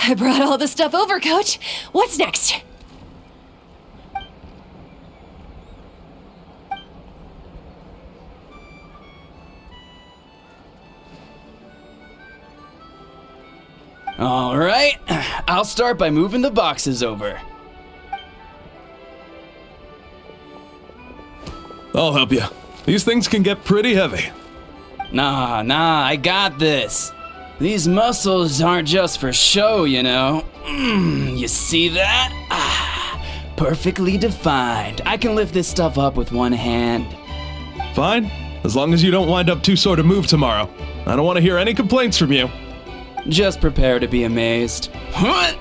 I brought all the stuff over, Coach. What's next? All right, I'll start by moving the boxes over. I'll help you. These things can get pretty heavy. Nah, I got this. These muscles aren't just for show, you know. You see that? Perfectly defined. I can lift this stuff up with one hand. Fine, as long as you don't wind up too sore to move tomorrow. I don't want to hear any complaints from you. Just prepare to be amazed. What?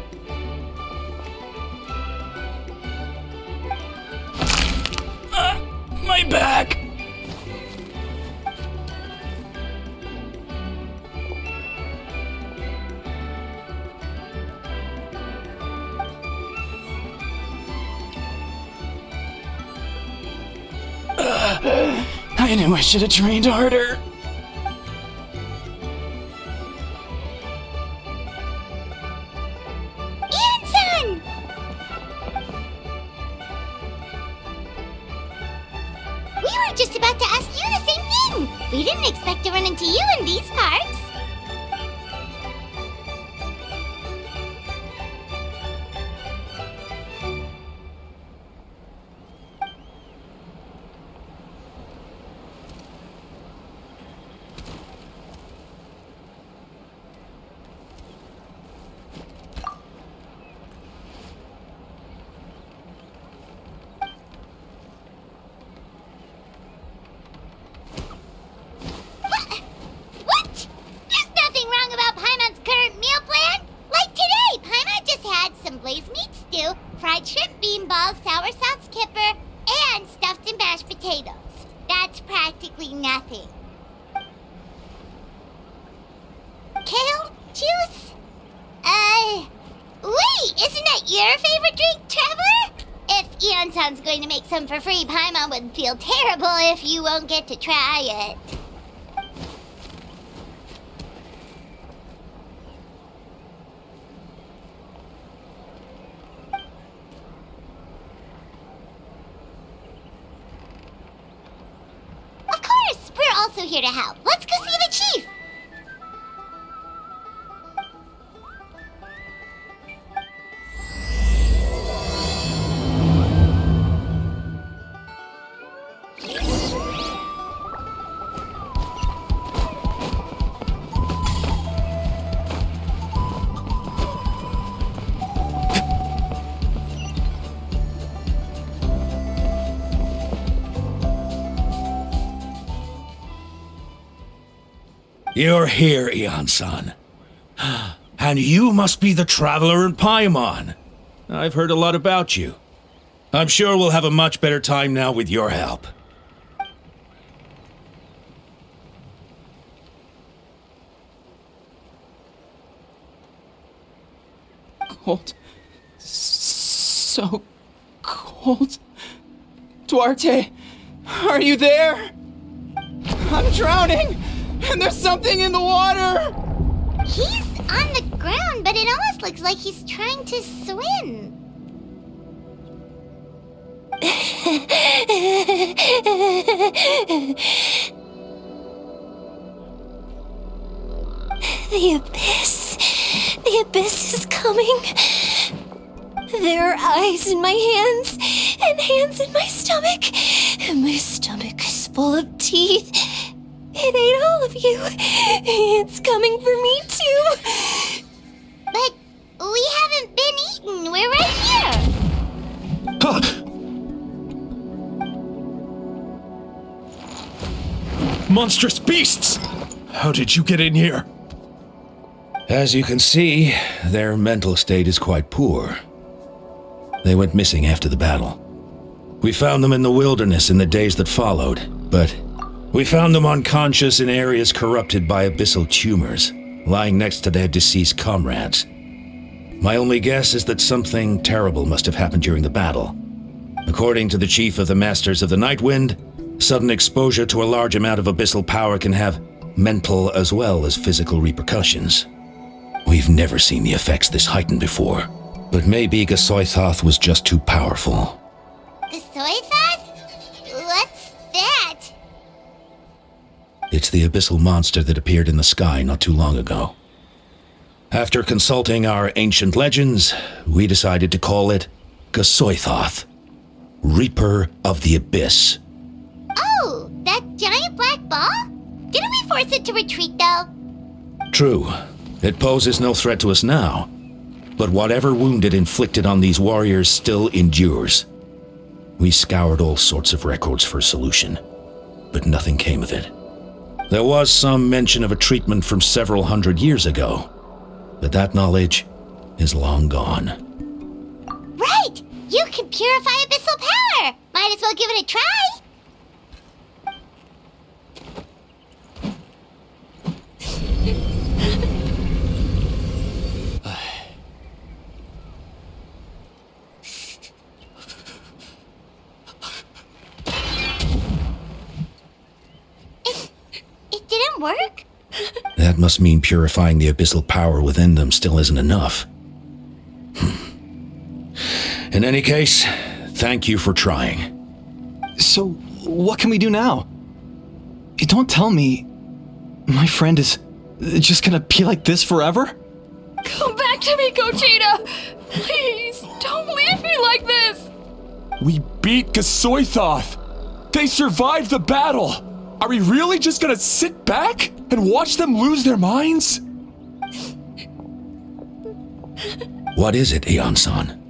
My back! I knew I should have trained harder. Just about to ask you the same thing. We didn't expect to run into you in these parts. Fried shrimp, bean balls, sour sauce kipper, and stuffed and mashed potatoes. That's practically nothing. Kale juice? Wait, isn't that your favorite drink, Traveler? If Eon-san's going to make some for free, Paimon would feel terrible if you won't get to try it. Also here to help. Let's go see the chief. You're here, Eon-san. And you must be the traveler in Paimon. I've heard a lot about you. I'm sure we'll have a much better time now with your help. Cold. So cold. Duarte, are you there? I'm drowning! And there's something in the water! He's on the ground, but it almost looks like he's trying to swim. The abyss. The abyss is coming. There are eyes in my hands, and hands in my stomach. And my stomach is full of teeth. It ate all of you. It's coming for me too. But we haven't been eaten. We're right here. Monstrous beasts! How did you get in here? As you can see, their mental state is quite poor. They went missing after the battle. We found them in the wilderness in the days that followed, but we found them unconscious in areas corrupted by abyssal tumors, lying next to their deceased comrades. My only guess is that something terrible must have happened during the battle. According to the chief of the Masters of the Nightwind, sudden exposure to a large amount of abyssal power can have mental as well as physical repercussions. We've never seen the effects this heightened before. But maybe Gasoithoth was just too powerful. The soy thought? What's that? It's the abyssal monster that appeared in the sky not too long ago. After consulting our ancient legends, we decided to call it Gasoithoth, Reaper of the Abyss. Oh, that giant black ball? Didn't we force it to retreat, though? True, it poses no threat to us now, but whatever wound it inflicted on these warriors still endures. We scoured all sorts of records for a solution, but nothing came of it. There was some mention of a treatment from several hundred years ago, but that knowledge is long gone. Right! You can purify abyssal power! Might as well give it a try! It didn't work? That must mean purifying the abyssal power within them still isn't enough. In any case, thank you for trying. So, what can we do now? Don't tell me my friend is just gonna be like this forever? Come back to me, Gogeta! Please, don't leave me like this! We beat Gasoithoth! They survived the battle! Are we really just gonna sit back and watch them lose their minds? What is it, Aeon-san?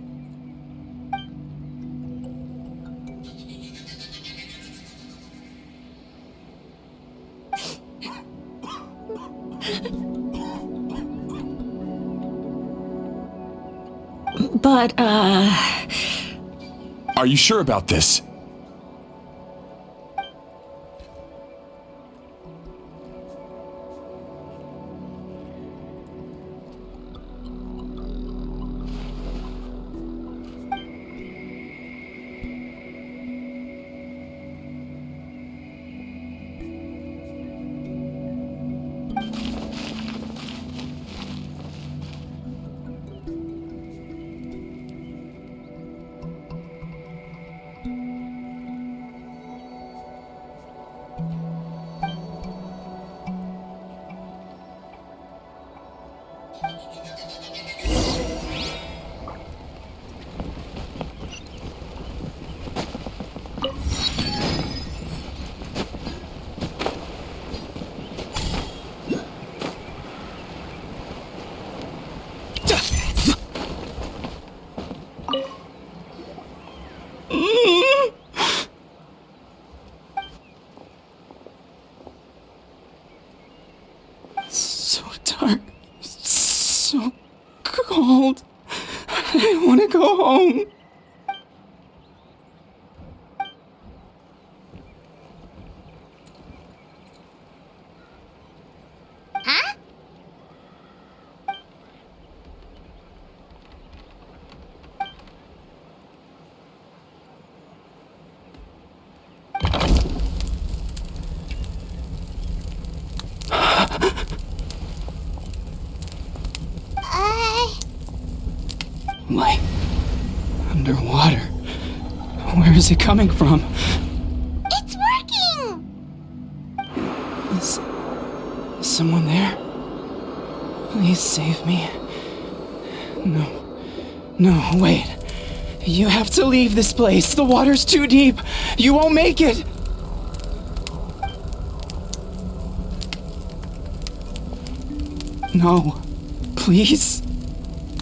But, Are you sure about this? So dark, so cold. I want to go home. Huh? Light. Underwater. Where is it coming from? It's working! Is someone there? Please save me. No, wait. You have to leave this place. The water's too deep. You won't make it. No. Please.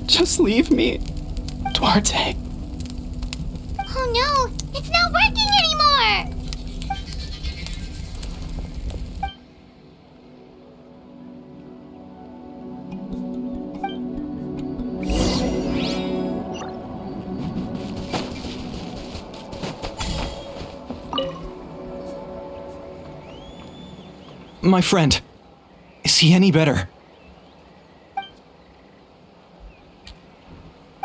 Just leave me. Duarte. Oh no, it's not working anymore! My friend, is he any better?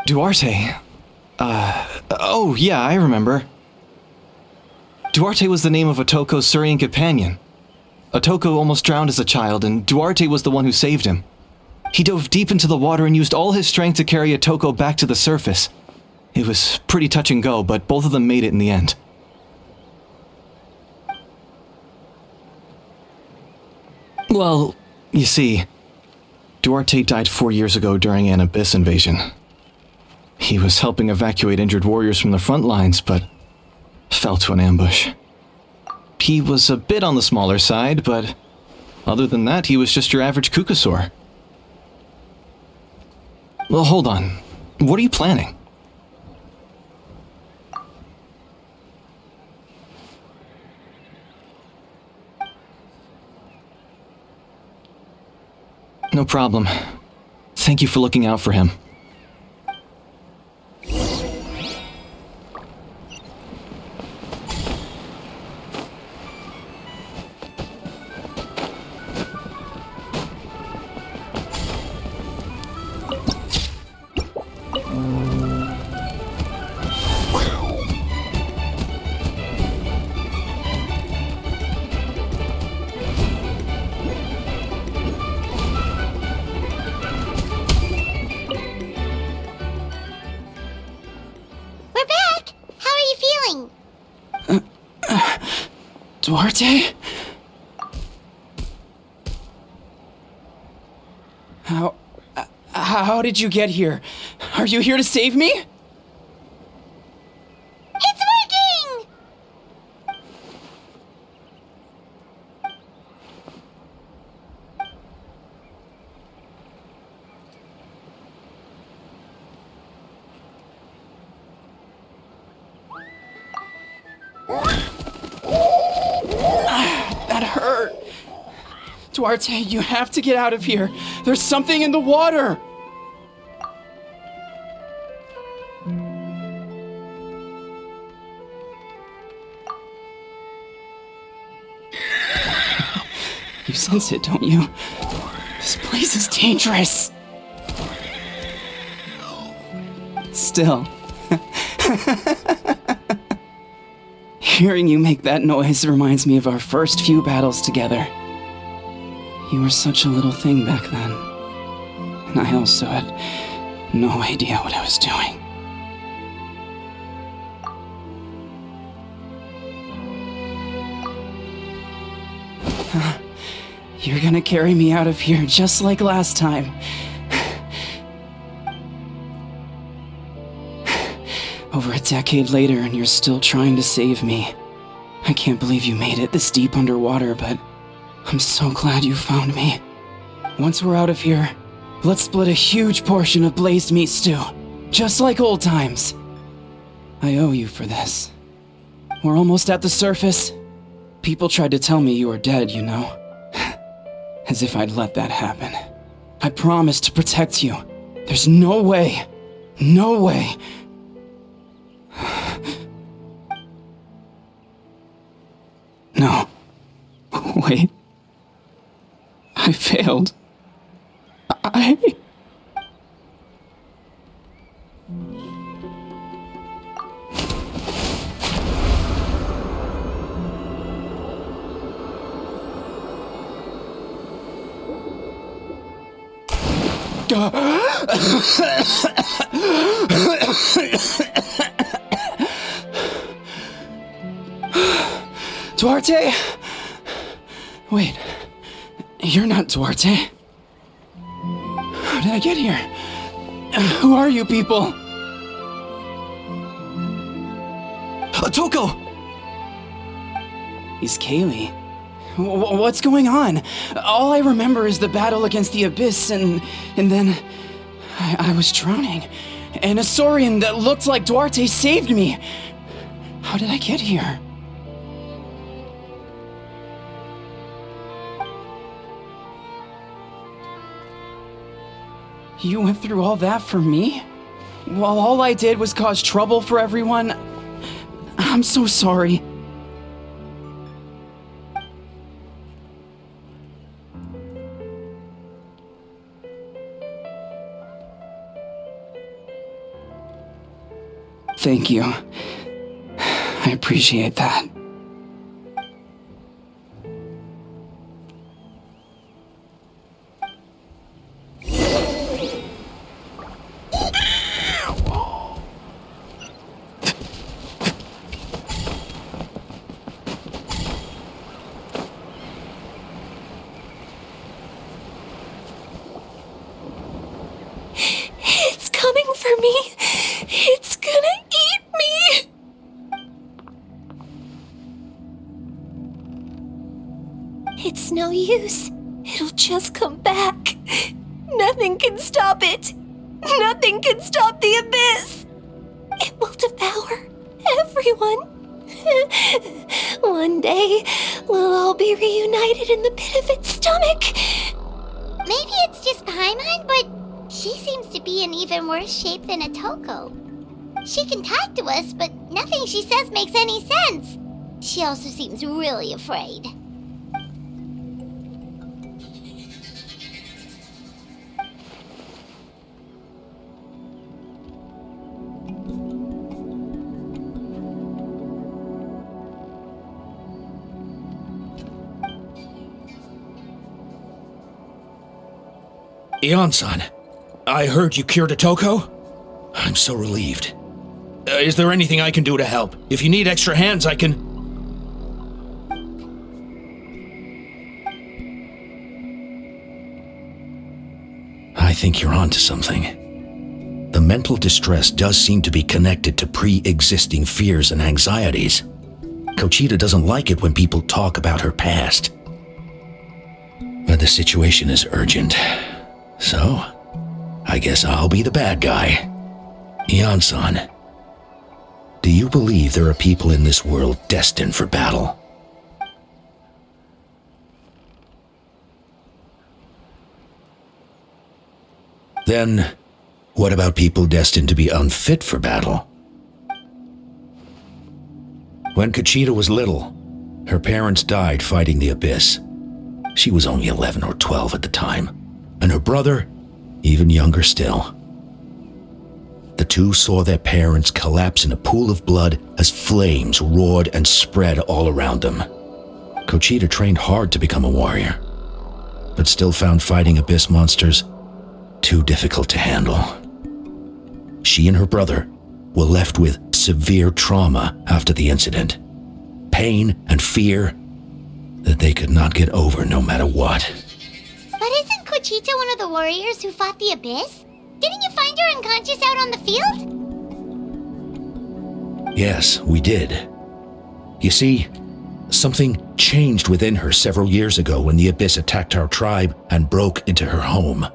Duarte. Oh yeah, I remember. Duarte was the name of Otoko's Surian companion. Otoko almost drowned as a child, and Duarte was the one who saved him. He dove deep into the water and used all his strength to carry Otoko back to the surface. It was pretty touch and go, but both of them made it in the end. Well, you see, Duarte died 4 years ago during an Abyss invasion. He was helping evacuate injured warriors from the front lines, but fell to an ambush. He was a bit on the smaller side, but other than that, he was just your average Kukasaur. Well, hold on. What are you planning? No problem. Thank you for looking out for him. We're back! How are you feeling? Duarte? How did you get here? Are you here to save me? It's working! That hurt. Duarte, you have to get out of here. There's something in the water. You sense it, don't you? This place is dangerous. Still. Hearing you make that noise reminds me of our first few battles together. You were such a little thing back then. And I also had no idea what I was doing. You're gonna carry me out of here just like last time. Over a decade later, and you're still trying to save me. I can't believe you made it this deep underwater, but I'm so glad you found me. Once we're out of here, let's split a huge portion of blazed meat stew, just like old times. I owe you for this. We're almost at the surface. People tried to tell me you were dead, you know. As if I'd let that happen. I promised to protect you. There's no way. No way. No. Wait. I failed. Duarte? Wait, you're not Duarte. How did I get here? Who are you people? Otoko! He's Kaylee. What's going on? All I remember is the battle against the Abyss, and then I was drowning. And a Saurian that looked like Duarte saved me. How did I get here? You went through all that for me? While all I did was cause trouble for everyone? I'm so sorry. Thank you. I appreciate that. coming for me. It's gonna eat me. It's no use. It'll just come back. Nothing can stop it. Nothing can stop the abyss. It will devour everyone. One day, we'll all be reunited in the pit of its stomach. Maybe it's just Paimon, but she seems to be in even worse shape than a Toko. She can talk to us, but nothing she says makes any sense. She also seems really afraid. Ion-san, I heard you cured a Toko? I'm so relieved. Is there anything I can do to help? If you need extra hands, I can... I think you're onto something. The mental distress does seem to be connected to pre-existing fears and anxieties. Kochita doesn't like it when people talk about her past. But the situation is urgent. So, I guess I'll be the bad guy. Ion-san, do you believe there are people in this world destined for battle? Then, what about people destined to be unfit for battle? When Kochita was little, her parents died fighting the abyss. She was only 11 or 12 at the time, and her brother, even younger still. The two saw their parents collapse in a pool of blood as flames roared and spread all around them. Kochita trained hard to become a warrior, but still found fighting abyss monsters too difficult to handle. She and her brother were left with severe trauma after the incident, pain and fear that they could not get over no matter what. But isn't Kochita one of the warriors who fought the abyss? Didn't you find her unconscious out on the field? Yes, we did. You see, something changed within her several years ago when the abyss attacked our tribe and broke into her home.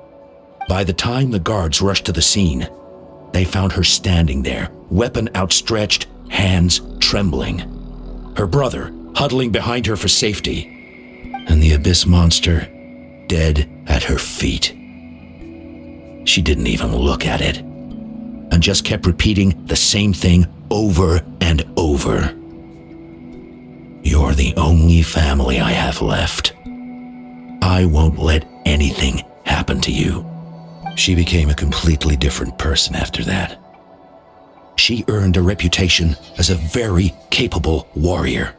By the time the guards rushed to the scene, they found her standing there, weapon outstretched, hands trembling. Her brother huddling behind her for safety, and the abyss monster dead at her feet. She didn't even look at it, and just kept repeating the same thing over and over. You're the only family I have left. I won't let anything happen to you. She became a completely different person after that. She earned a reputation as a very capable warrior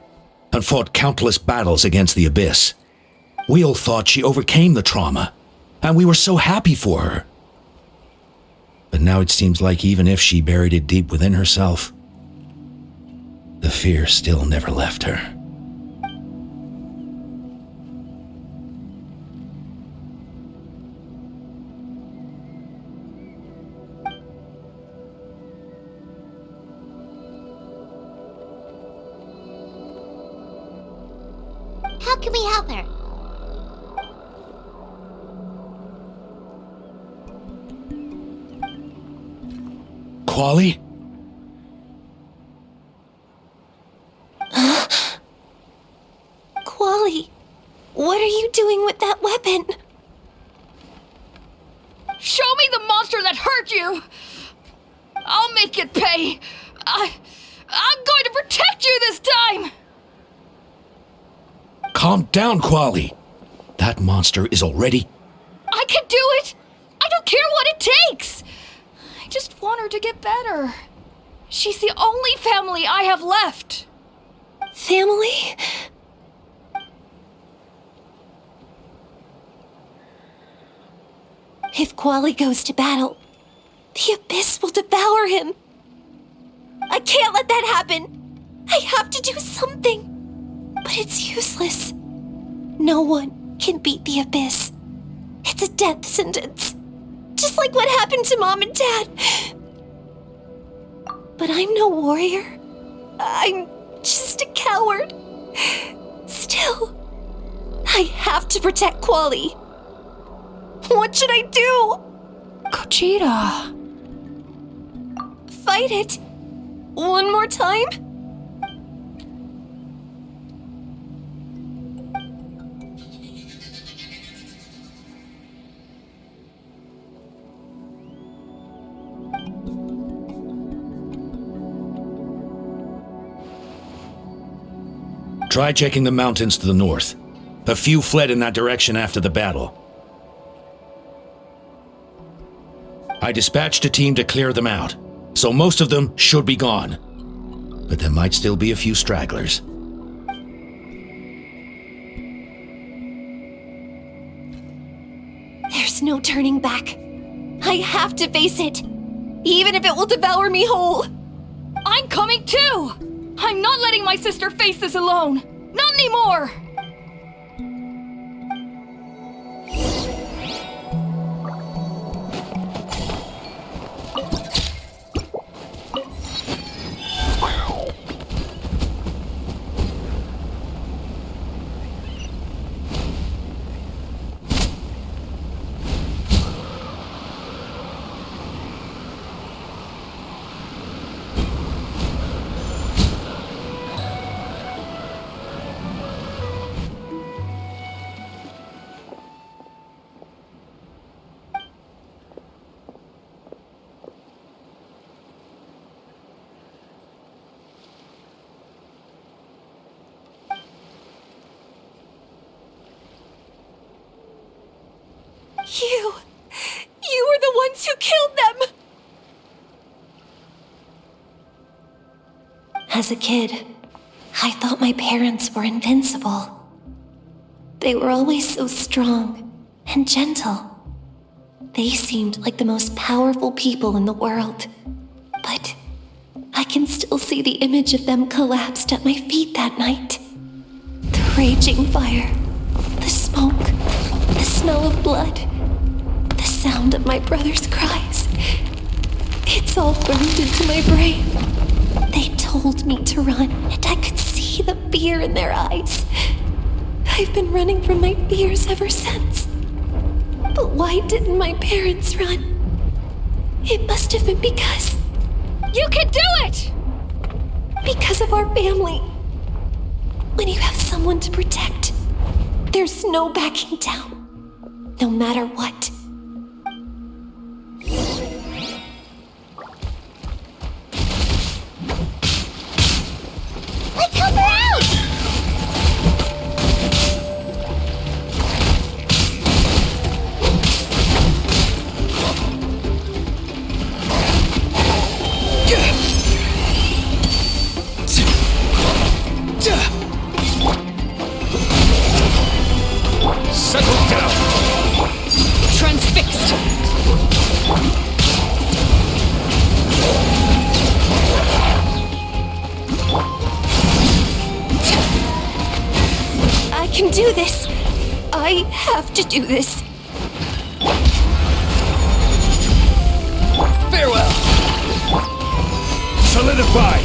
and fought countless battles against the abyss. We all thought she overcame the trauma, and we were so happy for her. But now it seems like even if she buried it deep within herself, the fear still never left her. How can we help her? Quali? Quali, what are you doing with that weapon? Show me the monster that hurt you! I'll make it pay! I'm going to protect you this time! Calm down, Quali. That monster is already... I can do it! I don't care what it takes! I just want her to get better. She's the only family I have left. Family? If Quali goes to battle, the abyss will devour him. I can't let that happen. I have to do something. But it's useless. No one can beat the abyss. It's a death sentence. just like what happened to Mom and Dad. But I'm no warrior. I'm just a coward. Still, I have to protect Quali. What should I do? Gogeta. Fight it. One more time? Try checking the mountains to the north. A few fled in that direction after the battle. I dispatched a team to clear them out, so most of them should be gone. But there might still be a few stragglers. There's no turning back. I have to face it, even if it will devour me whole. I'm coming too! I'm not letting my sister face this alone! Not anymore! You were the ones who killed them! As a kid, I thought my parents were invincible. They were always so strong and gentle. They seemed like the most powerful people in the world. But I can still see the image of them collapsed at my feet that night. The raging fire, the smoke, the smell of blood, the sound of my brother's cries. It's all burned into my brain. They told me to run, and I could see the fear in their eyes. I've been running from my fears ever since. But why didn't my parents run? It must have been because... You can do it! Because of our family. When you have someone to protect, there's no backing down, no matter what. Let's help her out! Settle down! Transfixed! I can do this. I have to do this. Farewell! Solidify!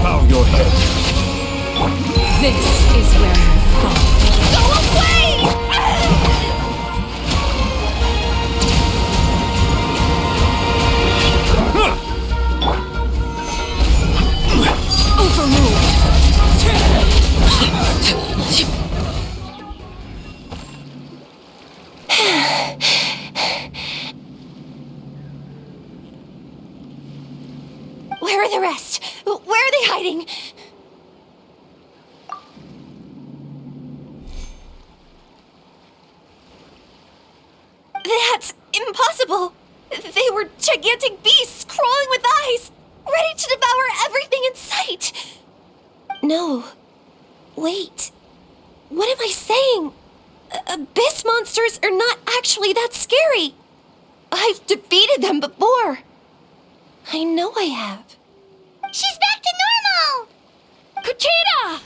Bow your head. This is where you fall. Go away! Where are the rest? Where are they hiding? That's impossible! They were gigantic beasts crawling with eyes, ready to devour everything in sight! No. Wait. What am I saying? Abyss monsters are not actually that scary. I've defeated them before. I know I have. She's back to normal! Gogeta!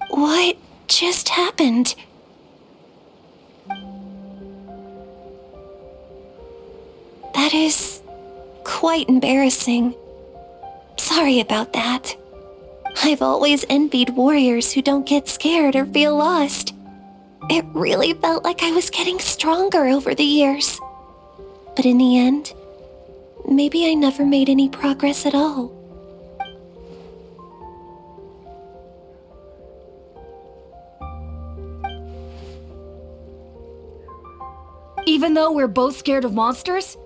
What just happened? That is quite embarrassing. Sorry about that. I've always envied warriors who don't get scared or feel lost. It really felt like I was getting stronger over the years. But in the end, maybe I never made any progress at all. Even though we're both scared of monsters,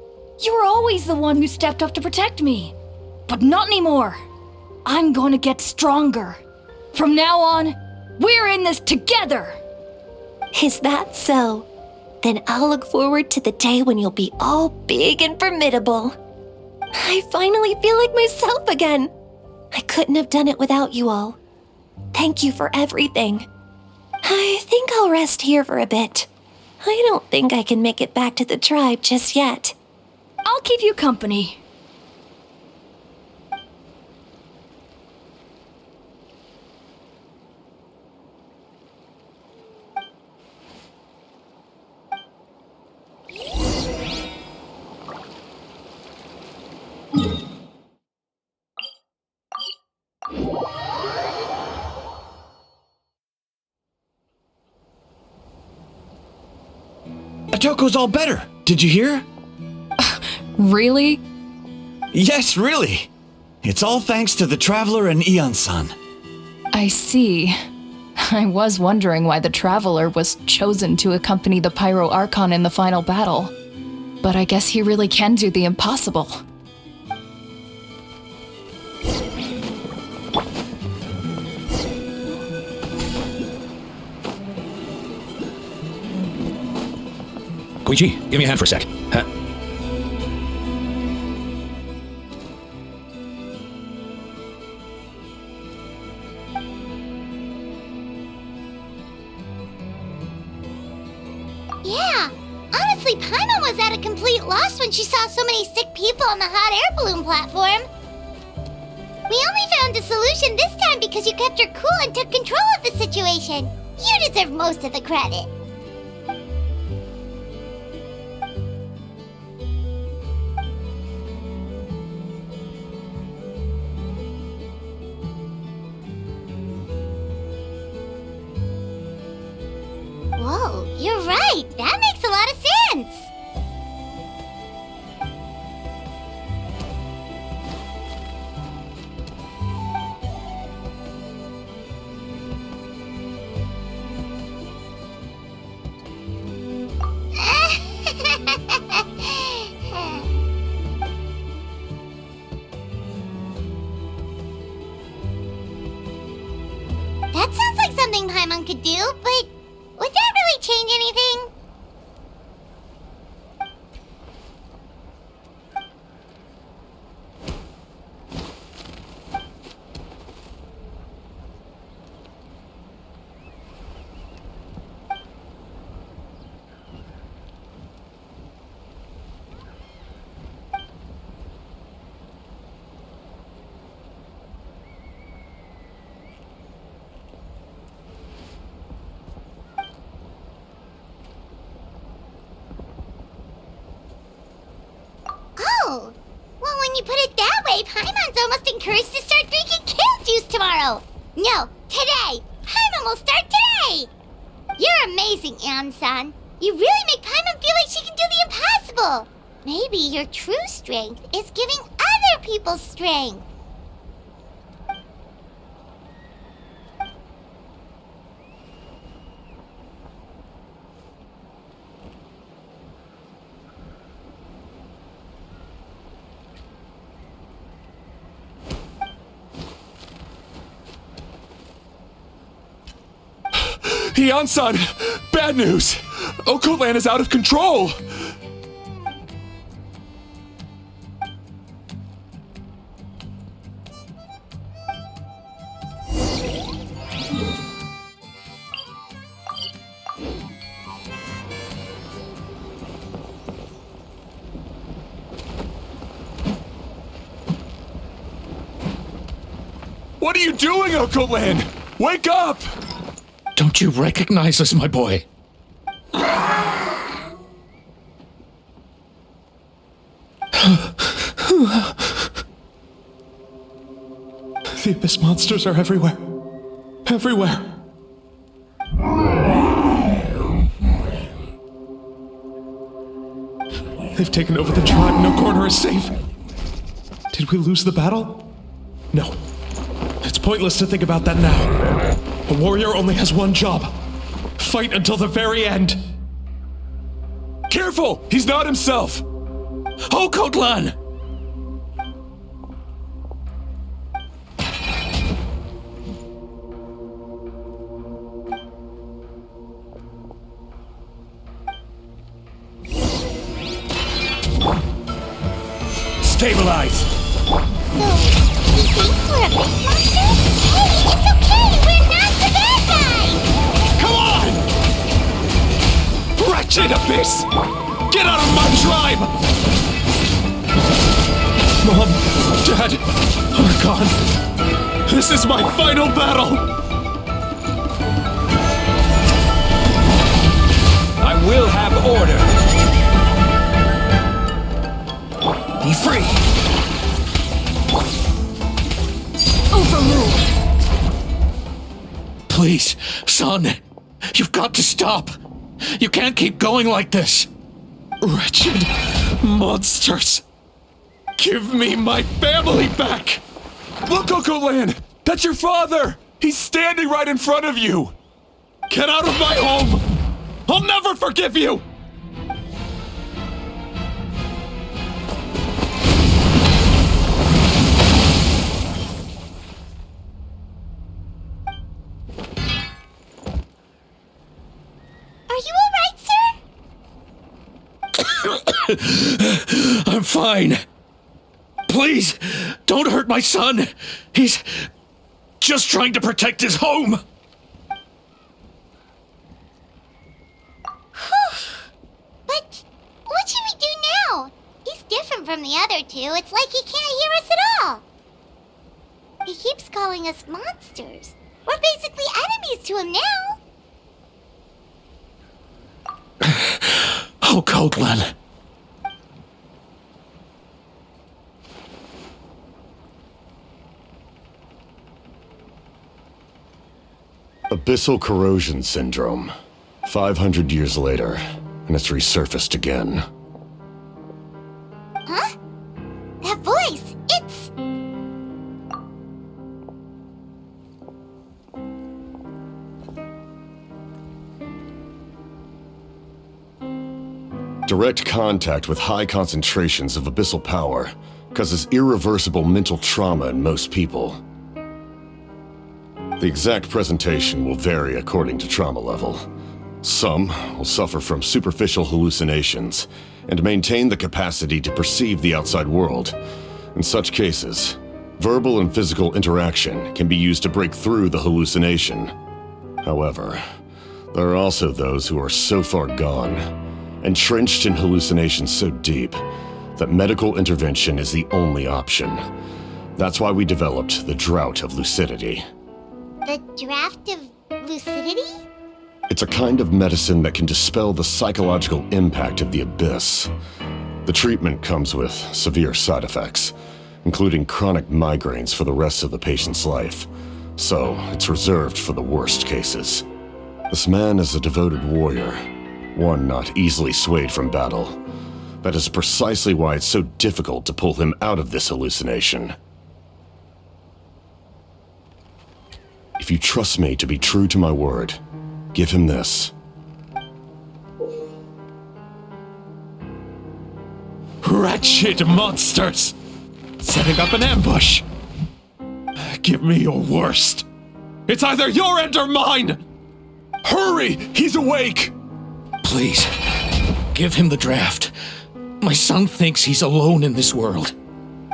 you were always the one who stepped up to protect me. But not anymore. I'm going to get stronger. From now on, we're in this together. Is that so? Then I'll look forward to the day when you'll be all big and formidable. I finally feel like myself again. I couldn't have done it without you all. Thank you for everything. I think I'll rest here for a bit. I don't think I can make it back to the tribe just yet. I'll keep you company. Atoko's all better. Did you hear? Really? Yes, really. It's all thanks to the Traveler and Eon-san. I see. I was wondering why the Traveler was chosen to accompany the Pyro Archon in the final battle. But I guess he really can do the impossible. Koichi, give me a hand for a sec. Huh? Yeah, honestly, Paimon was at a complete loss when she saw so many sick people on the hot air balloon platform. We only found a solution this time because you kept your cool and took control of the situation. You deserve most of the credit. Whoa, you're right. That makes a lot of sense. That sounds like something Paimon could do, but would that really change anything? Oh, well, when you put it that way, Paimon's almost encouraged to start drinking kale juice tomorrow. No, today. Paimon will start today. You're amazing, Eon-san. You really make Paimon feel like she can do the impossible. Maybe your true strength is giving other people strength. Eon-san! Bad news! Okoland is out of control! What are you doing, Okoland? Wake up! Don't you recognize us, my boy? The Abyss monsters are everywhere. Everywhere. They've taken over the tribe. No corner is safe. Did we lose the battle? No. It's pointless to think about that now. A warrior only has one job. Fight until the very end. Careful! He's not himself! Oh, Natlan! Stabilize! So, he thinks we're Abyss monsters? Hey, it's okay! We're not the bad guys! Come on! Wretched Abyss! Get out of my tribe! Mom, Dad, Archon, this is my final battle! I will have order. Be free! Overruled. Please, son, you've got to stop. You can't keep going like this. Wretched monsters! Give me my family back! Look, Natlan! That's your father! He's standing right in front of you! Get out of my home! I'll never forgive you! Are you alright, sir? I'm fine. Please, don't hurt my son. He's just trying to protect his home. But what should we do now? He's different from the other two. It's like he can't hear us at all. He keeps calling us monsters. We're basically enemies to him now. Oh, Natlan. Abyssal corrosion syndrome. 500 years later, and it's resurfaced again. Huh? That voice, it's... Direct contact with high concentrations of abyssal power causes irreversible mental trauma in most people. The exact presentation will vary according to trauma level. Some will suffer from superficial hallucinations and maintain the capacity to perceive the outside world. In such cases, verbal and physical interaction can be used to break through the hallucination. However, there are also those who are so far gone, entrenched in hallucinations so deep, that medical intervention is the only option. That's why we developed the Drought of Lucidity. The draft of lucidity? It's a kind of medicine that can dispel the psychological impact of the abyss. The treatment comes with severe side effects, including chronic migraines for the rest of the patient's life. So, it's reserved for the worst cases. This man is a devoted warrior, one not easily swayed from battle. That is precisely why it's so difficult to pull him out of this hallucination. If you trust me to be true to my word, give him this. Wretched monsters! Setting up an ambush! Give me your worst! It's either your end or mine! Hurry! He's awake! Please, give him the draft. My son thinks he's alone in this world.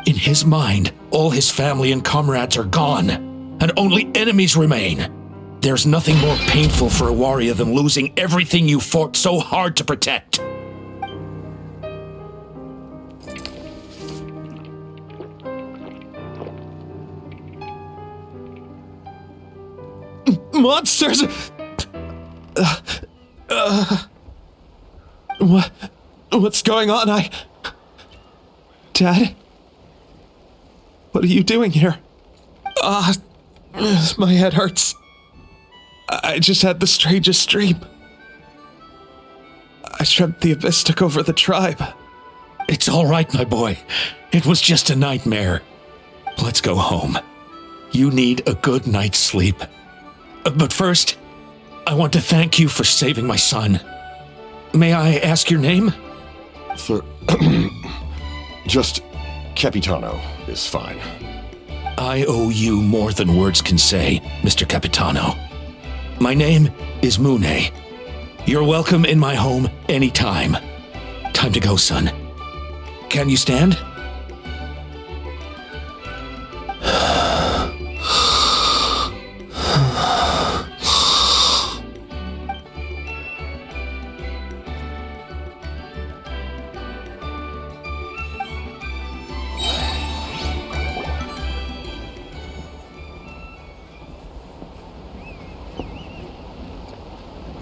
In his mind, all his family and comrades are gone, and only enemies remain. There's nothing more painful for a warrior than losing everything you fought so hard to protect. Monsters! What's going on? Dad? What are you doing here? My head hurts. I just had the strangest dream. I dreamt the Abyss took over the tribe. It's all right, my boy. It was just a nightmare. Let's go home. You need a good night's sleep. But first, I want to thank you for saving my son. May I ask your name? Just Capitano is fine. I owe you more than words can say, Mr. Capitano. My name is Mune. You're welcome in my home anytime. Time to go, son. Can you stand?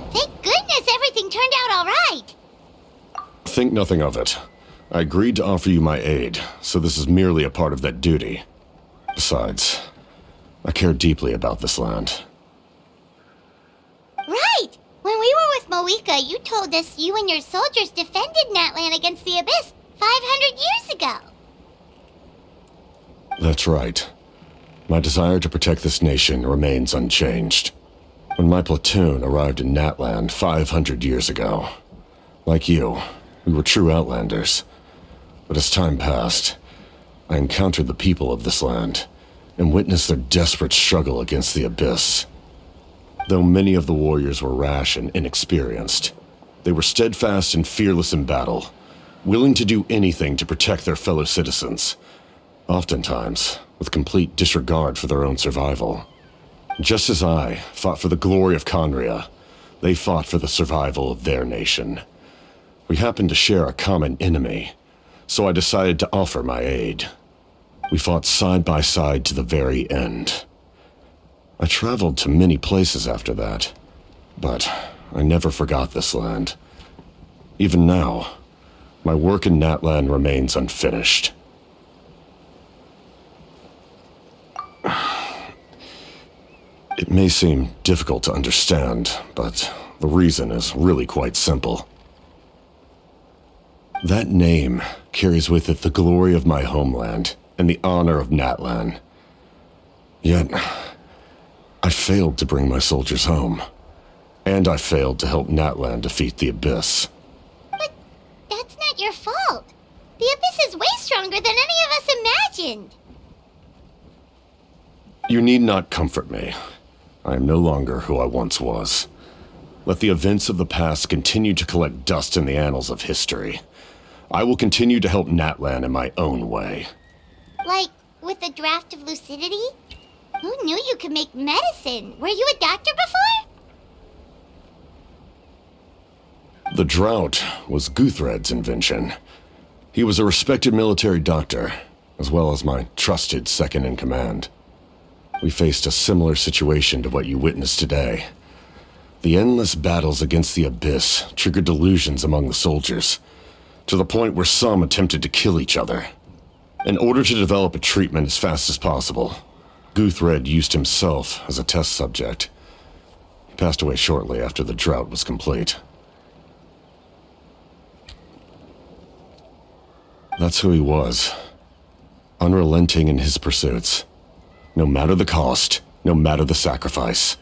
Thank goodness everything turned out all right. Think nothing of it. I agreed to offer you my aid, so this is merely a part of that duty. Besides, I care deeply about this land. Right! When we were with Moika, you told us you and your soldiers defended Natlan against the Abyss 500 years ago. That's right. My desire to protect this nation remains unchanged. When my platoon arrived in Natlan 500 years ago, like you, we were true outlanders. But as time passed, I encountered the people of this land and witnessed their desperate struggle against the Abyss. Though many of the warriors were rash and inexperienced, they were steadfast and fearless in battle, willing to do anything to protect their fellow citizens, oftentimes with complete disregard for their own survival. Just as I fought for the glory of Conria, they fought for the survival of their nation. We happened to share a common enemy, so I decided to offer my aid. We fought side by side to the very end. I traveled to many places after that, but I never forgot this land. Even now, my work in Natlan remains unfinished. It may seem difficult to understand, but the reason is really quite simple. That name carries with it the glory of my homeland and the honor of Natlan. Yet, I failed to bring my soldiers home, and I failed to help Natlan defeat the Abyss. But that's not your fault. The Abyss is way stronger than any of us imagined. You need not comfort me. I am no longer who I once was. Let the events of the past continue to collect dust in the annals of history. I will continue to help Natlan in my own way. Like, with the draft of lucidity? Who knew you could make medicine? Were you a doctor before? The drought was Guthred's invention. He was a respected military doctor, as well as my trusted second-in-command. We faced a similar situation to what you witnessed today. The endless battles against the Abyss triggered delusions among the soldiers, to the point where some attempted to kill each other. In order to develop a treatment as fast as possible, Guthred used himself as a test subject. He passed away shortly after the drought was complete. That's who he was. Unrelenting in his pursuits. No matter the cost, no matter the sacrifice.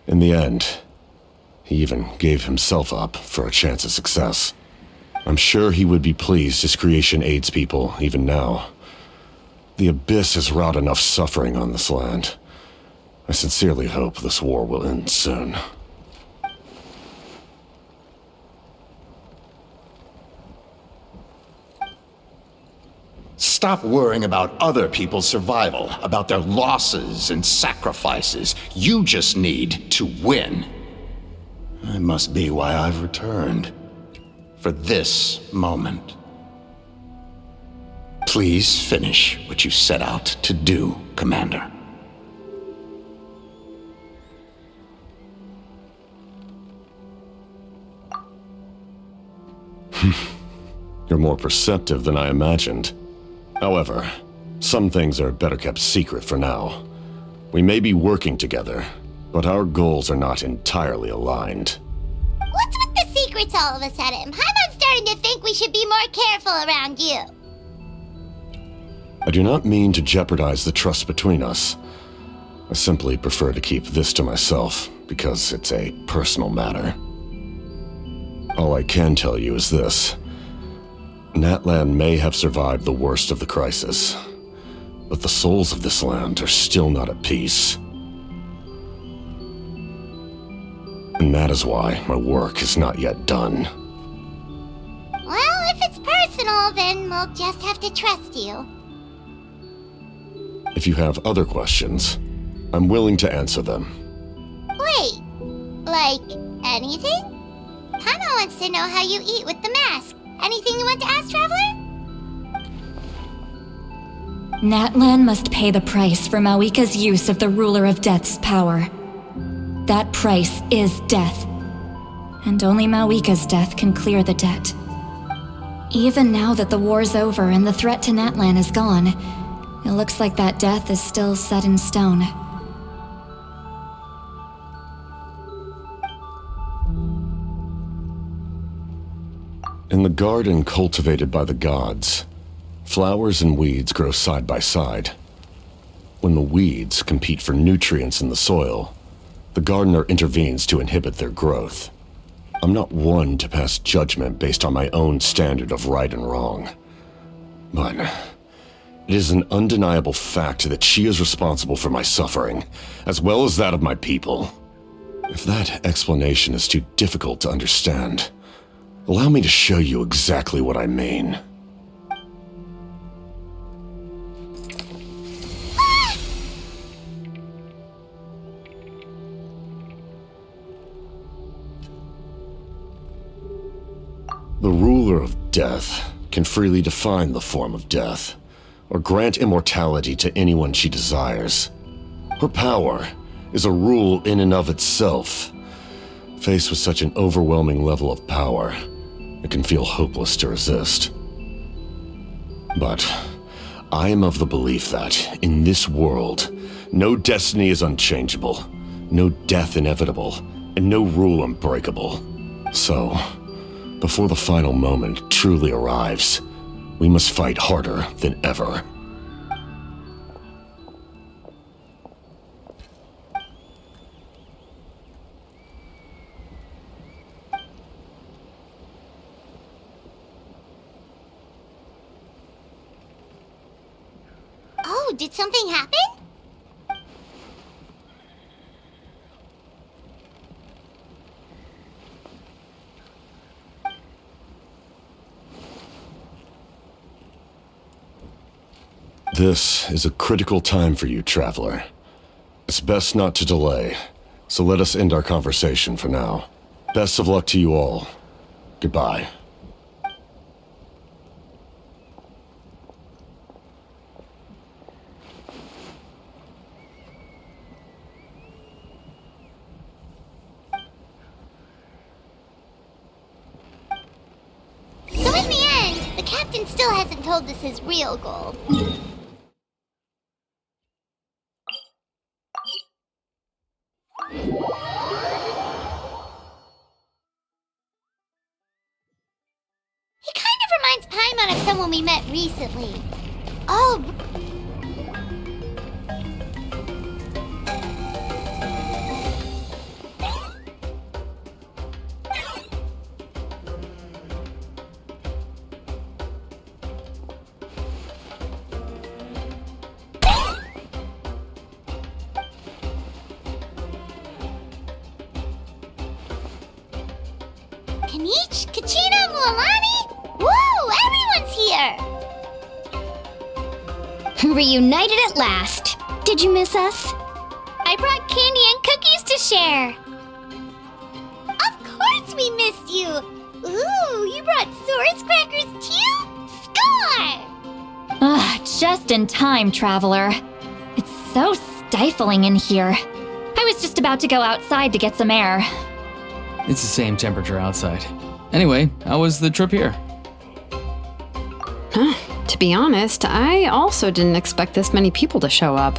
In the end, he even gave himself up for a chance at success. I'm sure he would be pleased his creation aids people even now. The Abyss has wrought enough suffering on this land. I sincerely hope this war will end soon. Stop worrying about other people's survival, about their losses and sacrifices. You just need to win. That must be why I've returned. For this moment. Please finish what you set out to do, Commander. You're more perceptive than I imagined. However, some things are better kept secret for now. We may be working together, but our goals are not entirely aligned. What's with the secrets all of a sudden? Paimon's starting to think we should be more careful around you. I do not mean to jeopardize the trust between us. I simply prefer to keep this to myself, because it's a personal matter. All I can tell you is this. Natlan may have survived the worst of the crisis, but the souls of this land are still not at peace. And that is why my work is not yet done. Well, if it's personal, then we'll just have to trust you. If you have other questions, I'm willing to answer them. Wait, like anything? Paimon wants to know how you eat with the mask. Anything you want to ask, Traveler? Natlan must pay the price for Mawika's use of the Ruler of Death's power. That price is death. And only Mawika's death can clear the debt. Even now that the war's over and the threat to Natlan is gone, it looks like that death is still set in stone. In the garden cultivated by the gods, flowers and weeds grow side by side. When the weeds compete for nutrients in the soil, the gardener intervenes to inhibit their growth. I'm not one to pass judgment based on my own standard of right and wrong. But it is an undeniable fact that she is responsible for my suffering, as well as that of my people. If that explanation is too difficult to understand, allow me to show you exactly what I mean. The ruler of death can freely define the form of death, or grant immortality to anyone she desires. Her power is a rule in and of itself. Faced with such an overwhelming level of power, it can feel hopeless to resist. But I am of the belief that, in this world, no destiny is unchangeable, no death inevitable, and no rule unbreakable. So, before the final moment truly arrives, we must fight harder than ever. Oh, did something happen? This is a critical time for you, Traveler. It's best not to delay, so let us end our conversation for now. Best of luck to you all. Goodbye. So in the end, the captain still hasn't told us his real goal. He kind of reminds Paimon of someone we met recently. Oh. Kanich, Kachina, Mualani? Woo! Everyone's here! Reunited at last. Did you miss us? I brought candy and cookies to share. Of course we missed you. Ooh, you brought Source crackers too? Score! Just in time, Traveler. It's so stifling in here. I was just about to go outside to get some air. It's the same temperature outside. Anyway, how was the trip here? To be honest, I also didn't expect this many people to show up.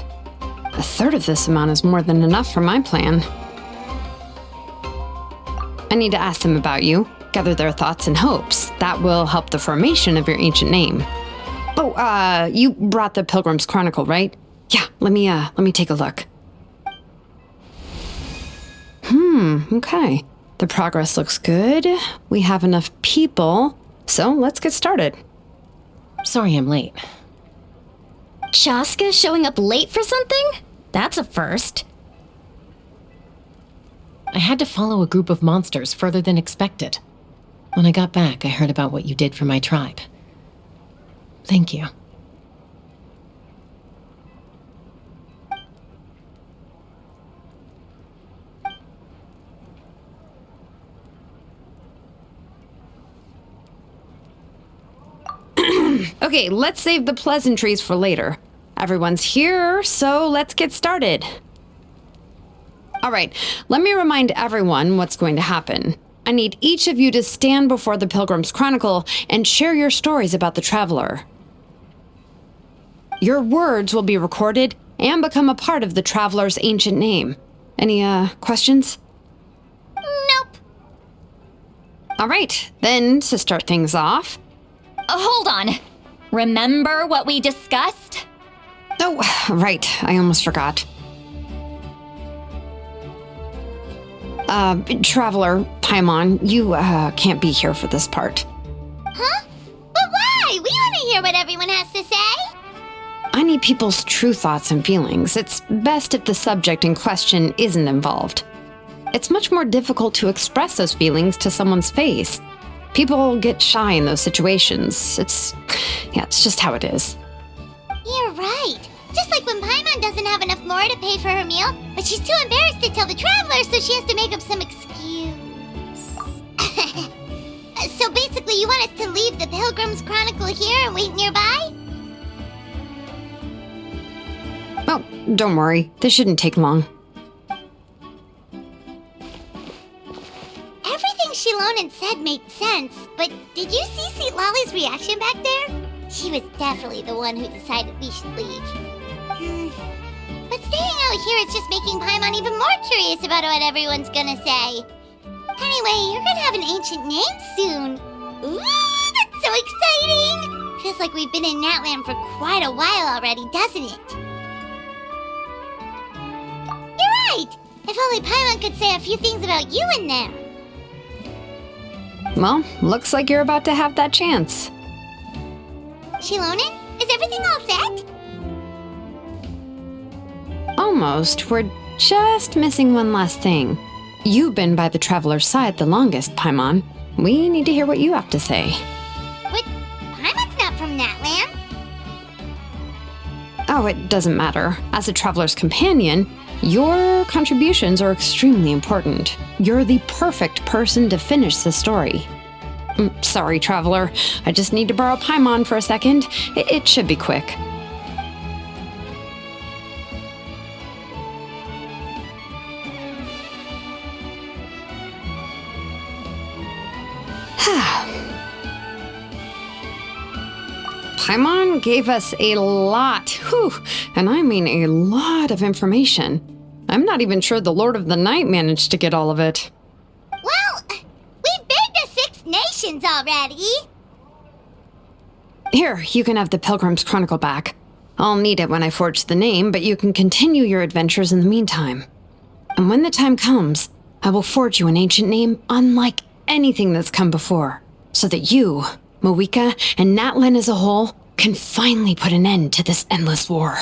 A third of this amount is more than enough for my plan. I need to ask them about you, gather their thoughts and hopes. That will help the formation of your ancient name. Oh, you brought the Pilgrim's Chronicle, right? Yeah, let me take a look. Okay. The progress looks good. We have enough people, so let's get started. Sorry I'm late. Shaska showing up late for something? That's a first. I had to follow a group of monsters further than expected. When I got back, I heard about what you did for my tribe. Thank you. Okay, let's save the pleasantries for later. Everyone's here, so let's get started. All right, let me remind everyone what's going to happen. I need each of you to stand before the Pilgrim's Chronicle and share your stories about the Traveler. Your words will be recorded and become a part of the Traveler's ancient name. Any, questions? Nope. All right, then, to start things off... Hold on. Remember what we discussed? Oh, right, I almost forgot. Traveler, Paimon, you, can't be here for this part. Huh? But why? We want to hear what everyone has to say. I need people's true thoughts and feelings. It's best if the subject in question isn't involved. It's much more difficult to express those feelings to someone's face. People get shy in those situations. It's just how it is. You're right. Just like when Paimon doesn't have enough lore to pay for her meal, but she's too embarrassed to tell the Traveler, so she has to make up some excuse. So basically, you want us to leave the Pilgrim's Chronicle here and wait nearby? Oh, don't worry. This shouldn't take long. Everything Shilonen said made sense, but did you see Sweet Lolly's reaction back there? She was definitely the one who decided we should leave. But staying out here is just making Paimon even more curious about what everyone's gonna say. Anyway, you're gonna have an ancient name soon. Ooh, that's so exciting! Feels like we've been in Natlan for quite a while already, doesn't it? You're right! If only Paimon could say a few things about you in there. Well, looks like you're about to have that chance. Shilonen, is everything all set? Almost. We're just missing one last thing. You've been by the Traveler's side the longest, Paimon. We need to hear what you have to say. But Paimon's not from Natlan. Oh, it doesn't matter. As a Traveler's companion, your contributions are extremely important. You're the perfect person to finish the story. Sorry, Traveler. I just need to borrow Paimon for a second. It should be quick. Paimon gave us a lot, and I mean a lot of information. I'm not even sure the Lord of the Night managed to get all of it. Well, we've been to 6 nations already. Here, you can have the Pilgrim's Chronicle back. I'll need it when I forge the name, but you can continue your adventures in the meantime. And when the time comes, I will forge you an ancient name unlike anything that's come before, so that you, Moeka, and Natlan as a whole can finally put an end to this endless war.